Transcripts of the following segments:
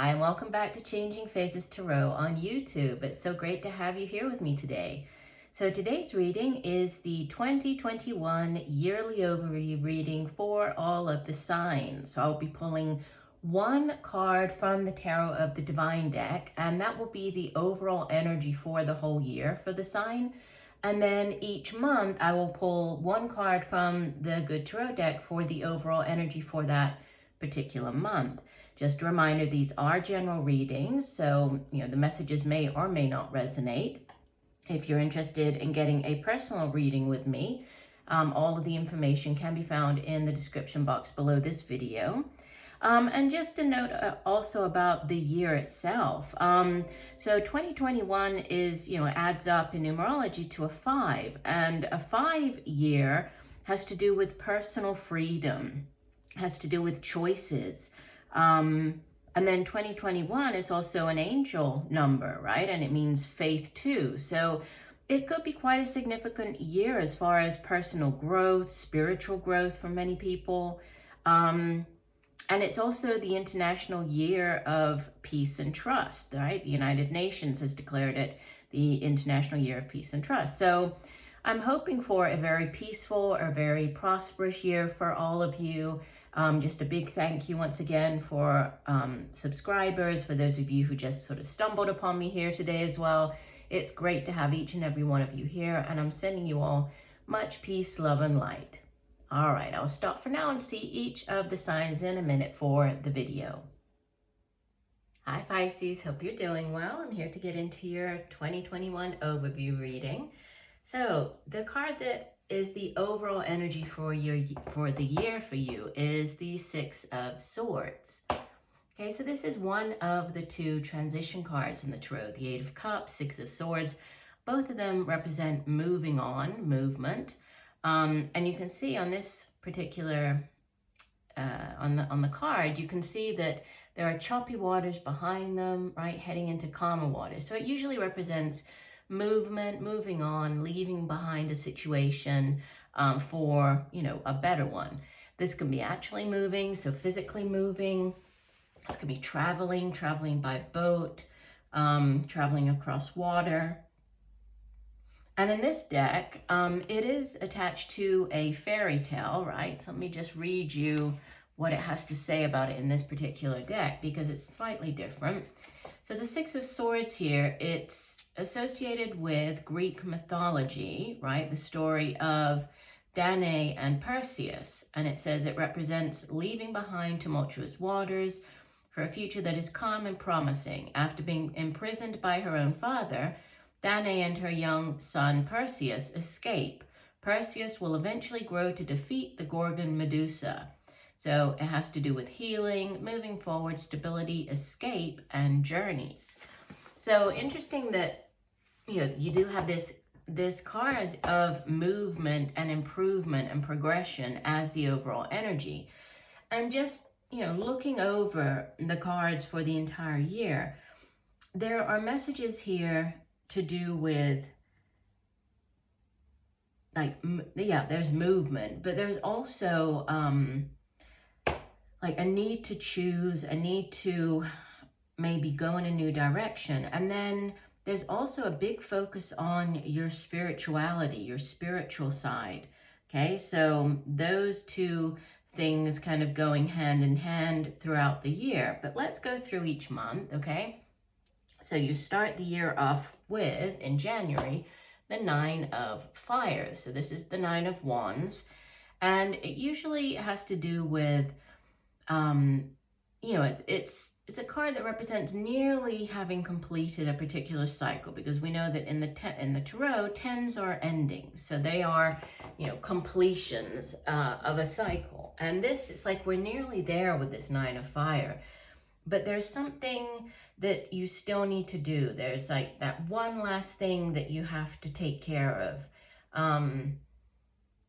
Hi, and welcome back to Changing Phases Tarot on YouTube. It's so great to have you here with me today. So today's reading is the 2021 yearly overview reading for all of the signs. So I'll be pulling one card from the Tarot of the Divine deck, and that will be the overall energy for the whole year for the sign. And then each month I will pull one card from the Good Tarot deck for the overall energy for that particular month. Just a reminder, these are general readings, so the messages may or may not resonate. If you're interested in getting a personal reading with me, all of the information can be found in the description box below this video. And just a note also about the year itself. So 2021 is, adds up in numerology to a 5, and a 5 year has to do with personal freedom, has to do with choices. And then 2021 is also an angel number, right? And it means faith too. So it could be quite a significant year as far as personal growth, spiritual growth for many people. And it's also the International Year of Peace and Trust, right? The United Nations has declared it the International Year of Peace and Trust. So I'm hoping for a very peaceful or very prosperous year for all of you. Just a big thank you once again for subscribers, for those of you who just sort of stumbled upon me here today as well. It's great to have each and every one of you here, and I'm sending you all much peace, love, and light. All right, I'll stop for now and see each of the signs in a minute for the video. Hi Pisces, hope you're doing well. I'm here to get into your 2021 overview reading. So the card that is the overall energy for the year for you is the Six of Swords. Okay, so this is one of the two transition cards in the Tarot, the Eight of Cups, Six of Swords. Both of them represent moving on, movement. And you can see on this particular, on the card, you can see that there are choppy waters behind them, right, heading into calmer waters. So it usually represents movement, moving on, leaving behind a situation for, a better one. This can be actually moving, so physically moving. This could be traveling by boat, traveling across water. And in this deck, it is attached to a fairy tale, right? So let me just read you what it has to say about it in this particular deck, because it's slightly different. So the Six of Swords here, it's associated with Greek mythology, right? The story of Danae and Perseus. And it says it represents leaving behind tumultuous waters for a future that is calm and promising. After being imprisoned by her own father, Danae and her young son Perseus escape. Perseus will eventually grow to defeat the Gorgon Medusa. So it has to do with healing, moving forward, stability, escape, and journeys. So interesting that you do have this card of movement and improvement and progression as the overall energy. And just, looking over the cards for the entire year, there are messages here to do with, there's movement, but there's also like a need to choose, a need to maybe go in a new direction. And then there's also a big focus on your spirituality, your spiritual side. Okay, so those two things kind of going hand in hand throughout the year. But let's go through each month, okay? So you start the year off with, in January, the Nine of Fires. So this is the Nine of Wands. And it usually has to do with, it's a card that represents nearly having completed a particular cycle, because we know that in the Tarot, 10s are endings. So they are, completions of a cycle. And this, it's like we're nearly there with this Nine of Fire. But there's something that you still need to do. There's like that one last thing that you have to take care of.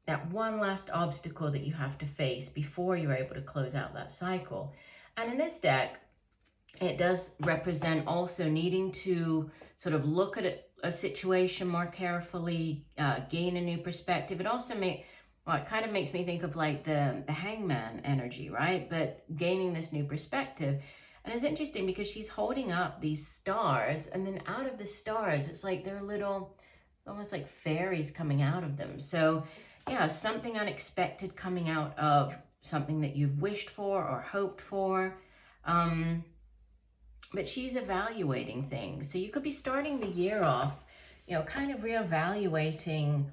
That one last obstacle that you have to face before you're able to close out that cycle. And in this deck, it does represent also needing to sort of look at a situation more carefully, gain a new perspective. It also it kind of makes me think of like the hangman energy, right? But gaining this new perspective. And it's interesting because she's holding up these stars, and then out of the stars, it's like they're little, almost like fairies coming out of them. So yeah, something unexpected coming out of something that you've wished for or hoped for. But she's evaluating things. So you could be starting the year off, you know, kind of reevaluating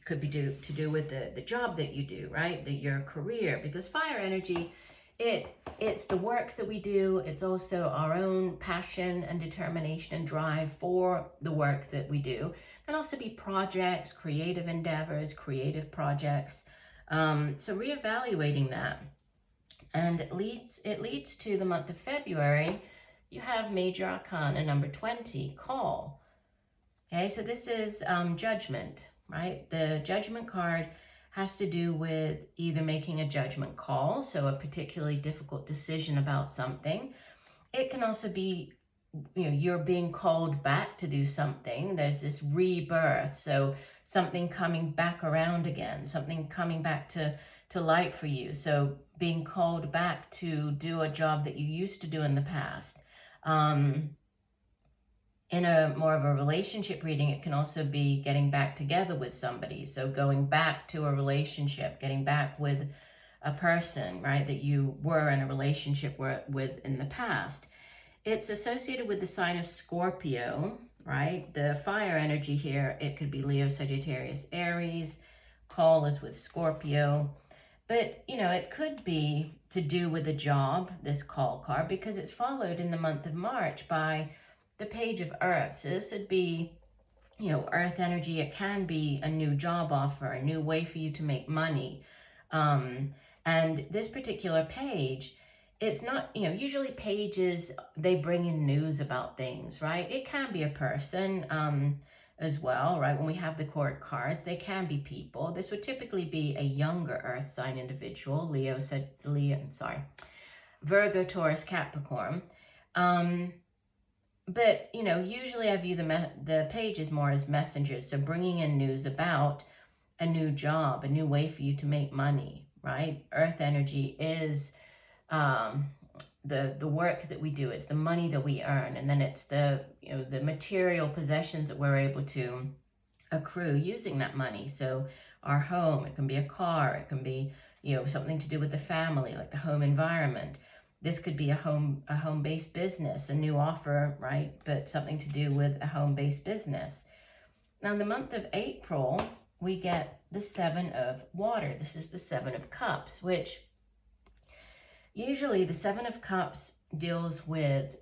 could be to do with the job that you do, right? Your career, because fire energy, it's the work that we do. It's also our own passion and determination and drive for the work that we do. It can also be projects, creative endeavors, creative projects. So reevaluating that. And it leads to the month of February. You have Major Arcana number 20, Call. Okay, so this is judgment, right? The judgment card has to do with either making a judgment call, so a particularly difficult decision about something. It can also be, you know, you're being called back to do something. There's this rebirth, so something coming back around again, something coming back to light for you. So being called back to do a job that you used to do in the past. In a more of a relationship reading, it can also be getting back together with somebody. So going back to a relationship, getting back with a person, right, that you were in a relationship with in the past. It's associated with the sign of Scorpio, right? The fire energy here, it could be Leo, Sagittarius, Aries. Call is with Scorpio. But, you know, it could be to do with a job, this call card, because it's followed in the month of March by the Page of Earth. So this would be, you know, earth energy. It can be a new job offer, a new way for you to make money. And this particular page, it's not, you know, usually pages, they bring in news about things, right? It can be a person as well, right? When we have the court cards, they can be people. This would typically be a younger earth sign individual, Virgo, Taurus, Capricorn. But, you know, usually I view the pages more as messengers. So bringing in news about a new job, a new way for you to make money, right? Earth energy is the work that we do. It's the money that we earn. And then it's the material possessions that we're able to accrue using that money. So our home, it can be a car, it can be, you know, something to do with the family, like the home environment. This could be a home-based business, a new offer, right? But something to do with a home-based business. Now, in the month of April, we get the Seven of Water. This is the Seven of Cups, which usually the Seven of Cups deals with,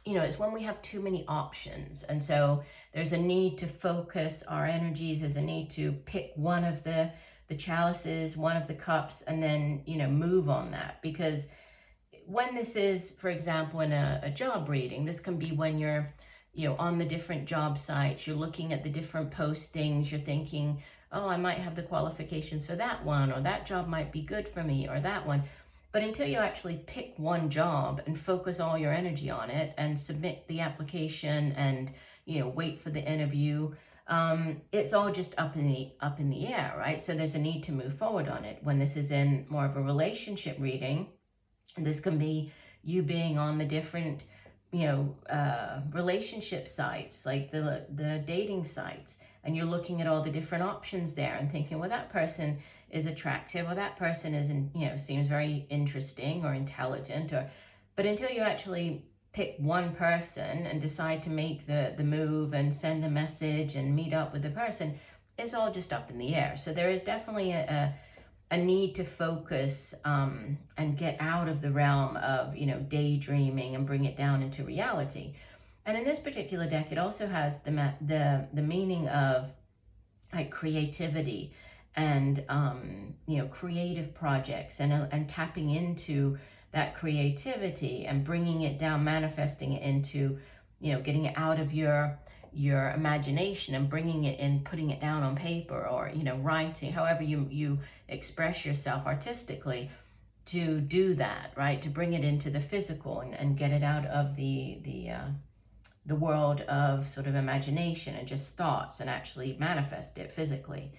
you know, it's when we have too many options. And so there's a need to focus our energies. There's a need to pick one of the chalices, one of the cups, and then, you know, move on that. Because when this is, for example, in a job reading, this can be when you're, you know, on the different job sites, you're looking at the different postings, you're thinking, oh, I might have the qualifications for that one, or that job might be good for me, or that one. But until you actually pick one job and focus all your energy on it and submit the application and, you know, wait for the interview, it's all just up in the air, right? So there's a need to move forward on it. When this is in more of a relationship reading, this can be you being on the different, you know, relationship sites, like the dating sites, and you're looking at all the different options there and thinking, well, that person is attractive, or that person isn't, you know, seems very interesting or intelligent, but until you actually pick one person and decide to make the move and send a message and meet up with the person, it's all just up in the air. So there is definitely a need to focus and get out of the realm of, you know, daydreaming and bring it down into reality. And in this particular deck, it also has the meaning of like creativity and you know, creative projects and tapping into that creativity and bringing it down, manifesting it into, you know, getting it out of your imagination and bringing it in, putting it down on paper, or, you know, writing, however you express yourself artistically, to do that, right? To bring it into the physical and get it out of the world of sort of imagination and just thoughts, and actually manifest it physically.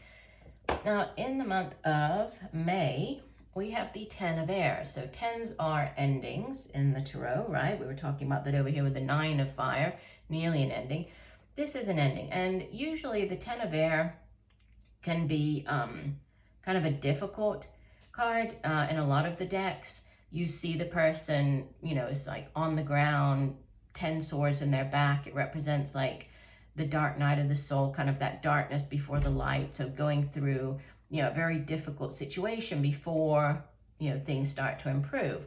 Now, in the month of May, we have the 10 of air. So 10s are endings in the tarot, right? We were talking about that over here with the 9 of fire, nearly an ending. This is an ending. And usually the 10 of air can be kind of a difficult card in a lot of the decks. You see the person, you know, is like on the ground, 10 swords in their back. It represents like the dark night of the soul, kind of that darkness before the light. So going through, you know, a very difficult situation before, you know, things start to improve.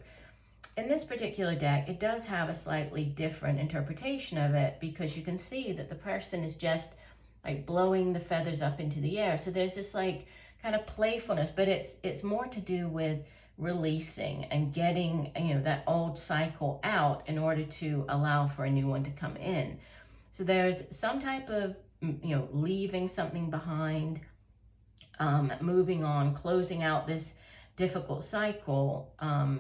In this particular deck, it does have a slightly different interpretation of it, because you can see that the person is just like blowing the feathers up into the air. So there's this like kind of playfulness, but it's more to do with releasing and getting, you know, that old cycle out in order to allow for a new one to come in. So there's some type of, you know, leaving something behind, moving on, closing out this difficult cycle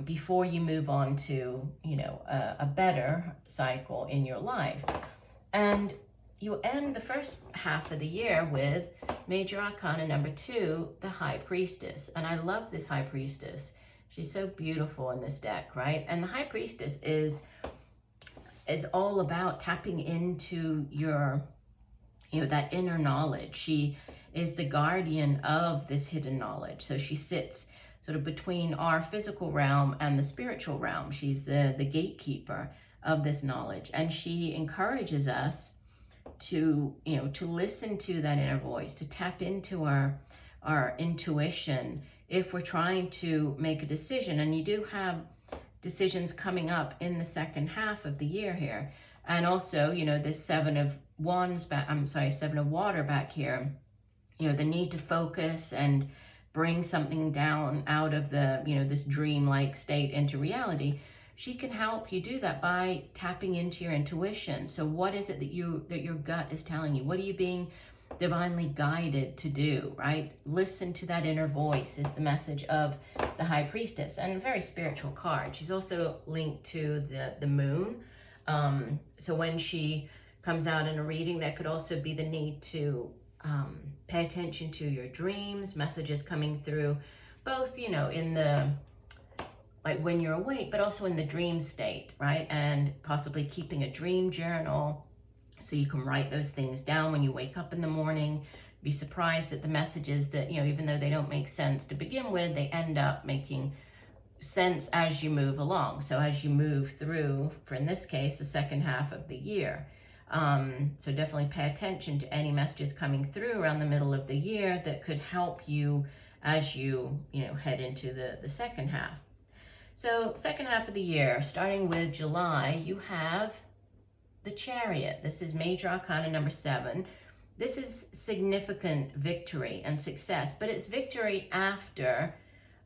before you move on to, you know, a better cycle in your life. And you end the first half of the year with Major Arcana number 2, the High Priestess. And I love this High Priestess. She's so beautiful in this deck, right? And the High Priestess is all about tapping into your, you know, that inner knowledge. She is the guardian of this hidden knowledge. So she sits sort of between our physical realm and the spiritual realm. She's the gatekeeper of this knowledge. And she encourages us to, you know, to listen to that inner voice, to tap into our intuition if we're trying to make a decision. And you do have decisions coming up in the second half of the year here. And also, you know, this 7 of wands back, 7 of water back here, you know, the need to focus and bring something down out of the, you know, this dream-like state into reality. She can help you do that by tapping into your intuition. So what is it that your gut is telling you? What are you being divinely guided to do, right? Listen to that inner voice is the message of the High Priestess, and a very spiritual card. She's also linked to the moon. So when she comes out in a reading, there could also be the need to pay attention to your dreams, messages coming through, both, you know, in the, like when you're awake, but also in the dream state, right? And possibly keeping a dream journal so you can write those things down when you wake up in the morning. Be surprised at the messages that, you know, even though they don't make sense to begin with, they end up making sense as you move along. So as you move through, for in this case, the second half of the year. So definitely pay attention to any messages coming through around the middle of the year that could help you as you know, head into the second half. So second half of the year, starting with July, you have the Chariot. This is Major Arcana number 7. This is significant victory and success, but it's victory after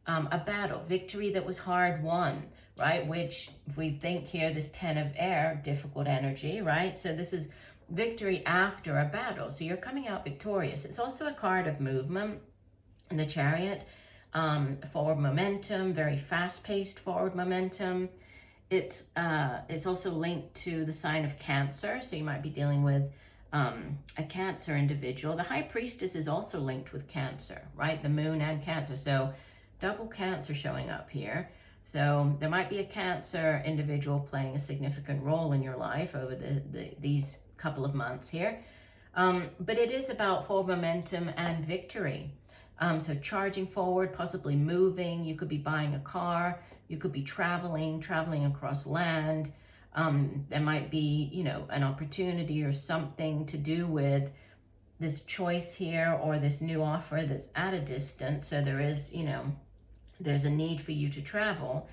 a battle, victory that was hard won, right? Which, if we think here, this 10 of air, difficult energy, right? So this is victory after a battle. So you're coming out victorious. It's also a card of movement in the Chariot, forward momentum, very fast-paced forward momentum. It's also linked to the sign of Cancer, so you might be dealing with a Cancer individual. The High Priestess is also linked with Cancer, right? The moon and Cancer, so double Cancer showing up here. So there might be a Cancer individual playing a significant role in your life over these couple of months here. But it is about forward momentum and victory. So charging forward, possibly moving. You could be buying a car. You could be traveling across land. There might be, you know, an opportunity or something to do with this choice here or this new offer that's at a distance. So there is, you know, there's a need for you to travel.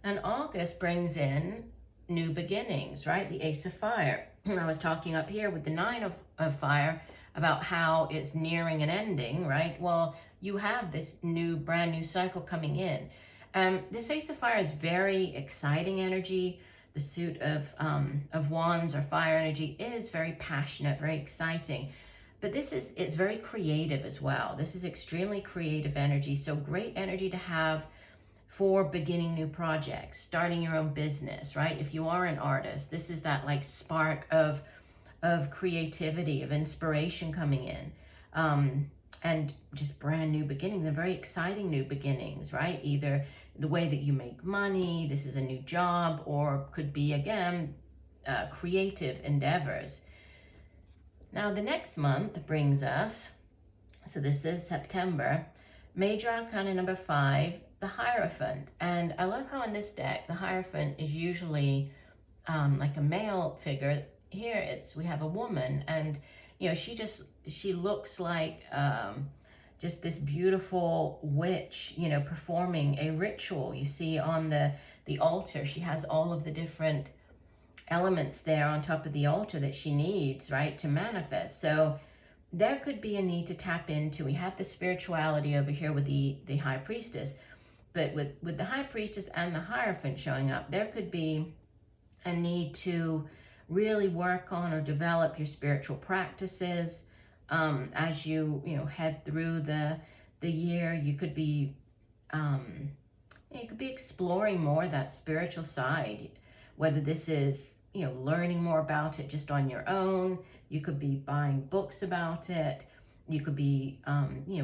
And August brings in new beginnings, right? The Ace of Fire. I was talking up here with the 9 of fire about how it's nearing an ending, right? Well, you have this brand new cycle coming in. This Ace of Fire is very exciting energy. The suit of wands or fire energy is very passionate, very exciting. But it's very creative as well. This is extremely creative energy. So great energy to have for beginning new projects, starting your own business, right? If you are an artist, this is that like spark of creativity, of inspiration coming in. and just brand new beginnings and very exciting new beginnings, right? Either the way that you make money, this is a new job, or could be, again, creative endeavors. Now, the next month brings us, so this is September, Major Arcana number 5, the Hierophant. And I love how in this deck, the Hierophant is usually like a male figure. Here we have a woman, and she looks like just this beautiful witch, performing a ritual. You see on the altar, she has all of the different elements there on top of the altar that she needs, right, to manifest. So there could be a need to tap into, we have the spirituality over here with the High Priestess, but with the High Priestess and the Hierophant showing up, there could be a need to really work on or develop your spiritual practices. As you head through the year, you could be exploring more that spiritual side, whether this is learning more about it just on your own. You could be buying books about it. You could be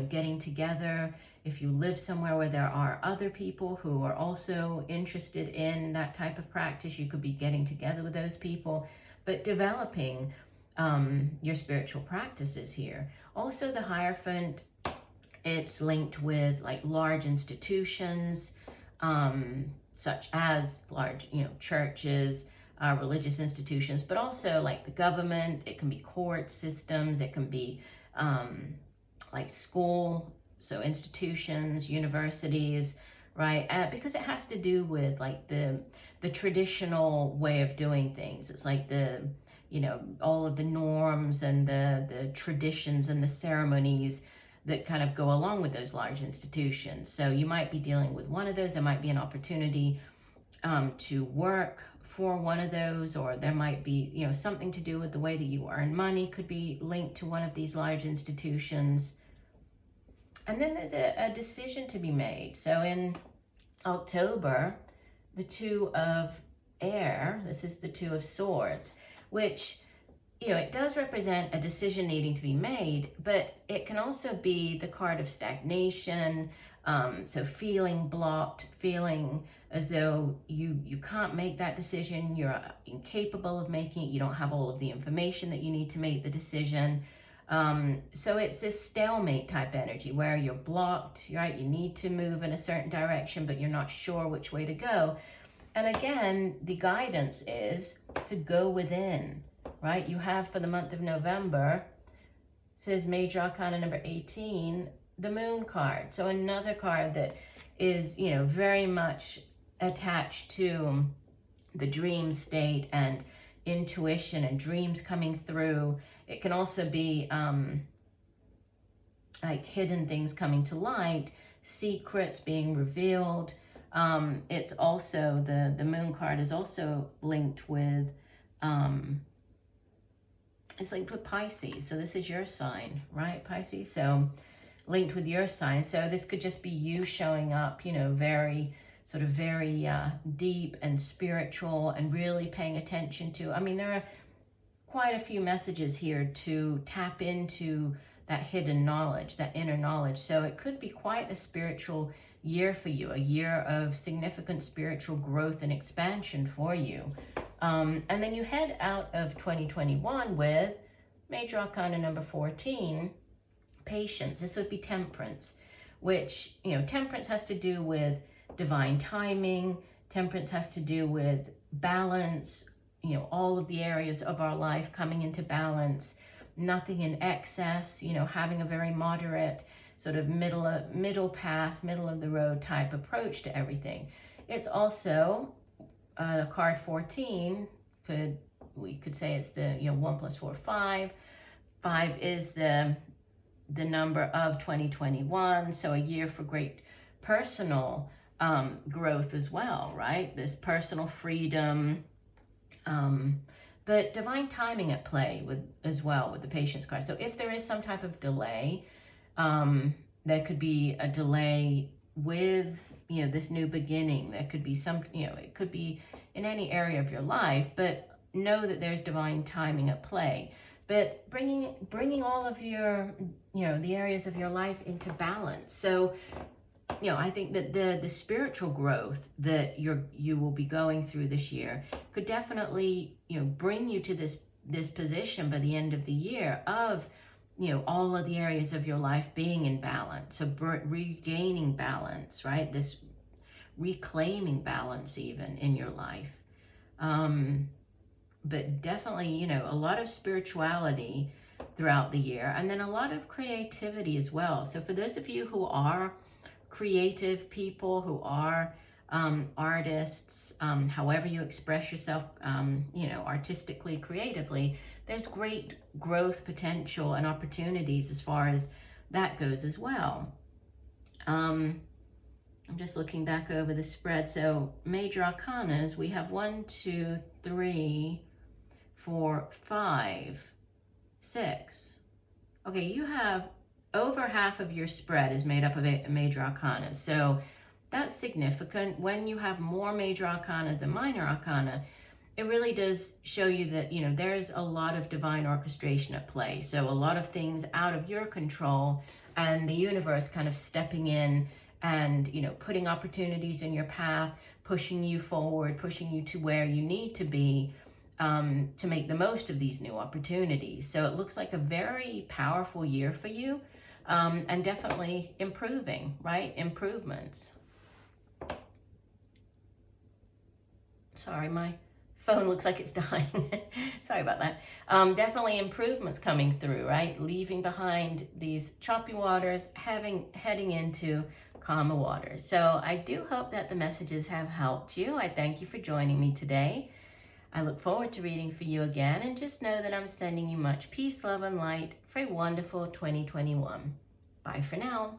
getting together. If you live somewhere where there are other people who are also interested in that type of practice, you could be getting together with those people, but developing your spiritual practices here. Also, the Hierophant, it's linked with like large institutions, such as large, churches, religious institutions, but also like the government. It can be court systems. It can be like school, so institutions, universities, right? Because it has to do with like the traditional way of doing things. It's like all of the norms and the traditions and the ceremonies that kind of go along with those large institutions. So you might be dealing with one of those. There might be an opportunity to work for one of those, or there might be something to do with the way that you earn money could be linked to one of these large institutions. And then there's a decision to be made. So in October, the Two of Air, this is the Two of Swords, which it does represent a decision needing to be made, but it can also be the card of stagnation. So feeling blocked, feeling as though you can't make that decision, you're incapable of making it, you don't have all of the information that you need to make the decision. So it's this stalemate type energy where you're blocked, right? You need to move in a certain direction, but you're not sure which way to go. And again, the guidance is to go within, right? You have for the month of November, says Major Arcana number 18, the Moon card. So another card that is, very much attached to the dream state and intuition and dreams coming through. It can also be like hidden things coming to light, secrets being revealed. It's also, the Moon card is also linked with, it's linked with Pisces. So this is your sign, right, Pisces? So linked with your sign. So this could just be you showing up, very deep and spiritual and really paying attention to. I mean, there are quite a few messages here to tap into that hidden knowledge, that inner knowledge. So it could be quite a spiritual year for you, a year of significant spiritual growth and expansion for you. And then you head out of 2021 with Major Arcana number 14, Patience. This would be Temperance, which, Temperance has to do with divine timing. Temperance has to do with balance, all of the areas of our life coming into balance, nothing in excess, having a very moderate sort of middle path, middle of the road type approach to everything. It's also the card 14, we could say it's the 1 + 4, 5. 5 is the number of 2021, so a year for great personal growth as well, right? This personal freedom, but divine timing at play as well with the Patience card. So if there is some type of delay, there could be a delay with this new beginning. There could be some, it could be in any area of your life, but know that there's divine timing at play. but bringing all of your, the areas of your life into balance. So, I think that the spiritual growth that you will be going through this year could definitely, bring you to this position by the end of the year of, all of the areas of your life being in balance. So regaining balance, right? This reclaiming balance even in your life. But definitely, a lot of spirituality throughout the year, and then a lot of creativity as well. So for those of you who are creative people, who are artists, however you express yourself, artistically, creatively, there's great growth potential and opportunities as far as that goes as well. I'm just looking back over the spread. So major arcanas, we have 1, 2, 3, 4, 5, 6. Okay, you have over half of your spread is made up of major arcana. So that's significant. When you have more major arcana than minor arcana, it really does show you that, there's a lot of divine orchestration at play. So a lot of things out of your control, and the universe kind of stepping in and, putting opportunities in your path, pushing you forward, pushing you to where you need to be, to make the most of these new opportunities. So it looks like a very powerful year for you, and definitely improving, right? Improvements. Sorry, my phone looks like it's dying. Sorry about that. Definitely improvements coming through, right? Leaving behind these choppy waters, heading into calmer waters. So I do hope that the messages have helped you. I thank you for joining me today. I look forward to reading for you again, and just know that I'm sending you much peace, love, and light for a wonderful 2021. Bye for now.